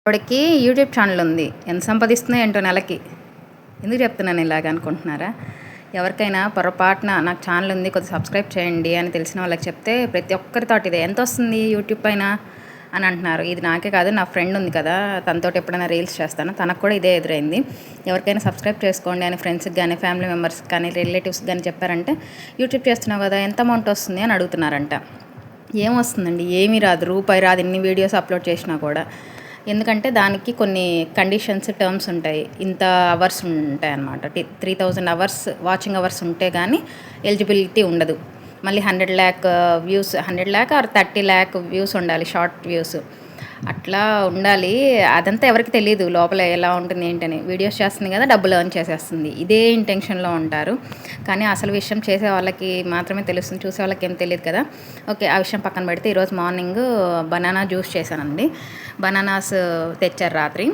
ఆవిడకి YouTube channel ఉంది. ఎంత సంపాదిస్తుందో ఏంటో నెలకి. ఎందుకు చెప్తున్నాను ఇలాగ అనుకుంటున్నారా? ఎవరికైనా పొరపాటున నాకు ఛానల్ ఉంది కొద్దిగా సబ్స్క్రైబ్ చేయండి అని తెలిసిన వాళ్ళకి చెప్తే ప్రతి ఒక్కరితోటి ఇదే ఎంత వస్తుంది యూట్యూబ్ పైన అని అంటున్నారు. ఇది నాకే కాదు, నా ఫ్రెండ్ ఉంది కదా, తనతో ఎప్పుడైనా రీల్స్ చేస్తాను, తనకు కూడా ఇదే ఎదురైంది. ఎవరికైనా సబ్స్క్రైబ్ చేసుకోండి అని ఫ్రెండ్స్కి కానీ ఫ్యామిలీ మెంబర్స్కి కానీ రిలేటివ్స్కి కానీ చెప్పారంటే యూట్యూబ్ చేస్తున్నావు కదా ఎంత అమౌంట్ వస్తుంది అని అడుగుతున్నారంట. ఏమొస్తుందండి? ఏమీ రాదు, రూపాయి రాదు ఇన్ని వీడియోస్ అప్లోడ్ చేసినా కూడా. ఎందుకంటే దానికి కొన్ని కండిషన్స్ టర్మ్స్ ఉంటాయి. ఇంత అవర్స్ ఉంటాయి అన్నమాట. 3000 అవర్స్ వాచింగ్ అవర్స్ ఉంటే కానీ ఎలిజిబిలిటీ ఉండదు. మళ్ళీ 100 lakh views, 100 lakh or 30 lakh views ఉండాలి, షార్ట్ వ్యూస్ అట్లా ఉండాలి. అదంతా ఎవరికి తెలియదు లోపల ఎలా ఉంటుంది ఏంటని. వీడియోస్ చేస్తుంది కదా, డబ్బులు ఎర్న్ చేసేస్తుంది, ఇదే ఇంటెన్షన్లో ఉంటారు. కానీ అసలు విషయం చేసే వాళ్ళకి మాత్రమే తెలుస్తుంది, చూసే వాళ్ళకి ఏం తెలియదు కదా. ఓకే, ఆ విషయం పక్కన పెడితే ఈరోజు మార్నింగ్ బనానా జ్యూస్ చేశానండి. బనానాస్ తెచ్చారు రాత్రి.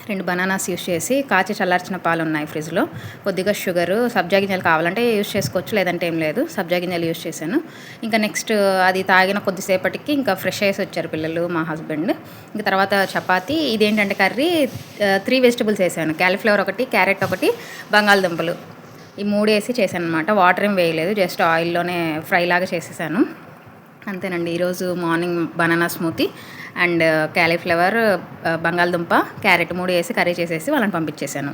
2 బనానాస్ యూస్ చేసి కాచి చల్లార్చిన పాలు ఉన్నాయి ఫ్రిడ్జ్లో, కొద్దిగా షుగరు, సబ్జా గింజలు కావాలంటే యూస్ చేసుకోవచ్చు, లేదంటే ఏం లేదు. సబ్జా గింజలు యూస్ చేశాను. ఇంకా నెక్స్ట్ అది తాగిన కొద్దిసేపటికి ఇంకా ఫ్రెష్ అయ్యేసి వచ్చారు పిల్లలు, మా హస్బెండ్. ఇంకా తర్వాత చపాతీ. ఇదేంటంటే కర్రీ 3 వెజిటబుల్స్ వేసాను. క్యాలీఫ్లవర్ ఒకటి, క్యారెట్ ఒకటి, బంగాళదుంపలు, ఈ 3 వేసి చేశాను అనమాట. వాటర్ ఏం వేయలేదు, జస్ట్ ఆయిల్లోనే ఫ్రై లాగా చేసేసాను. అంతేనండి. ఈరోజు morning banana smoothie and cauliflower, బంగాళదుంప, క్యారెట్ 3 వేసి కర్రీ చేసేసి వాళ్ళని పంపించేశాను.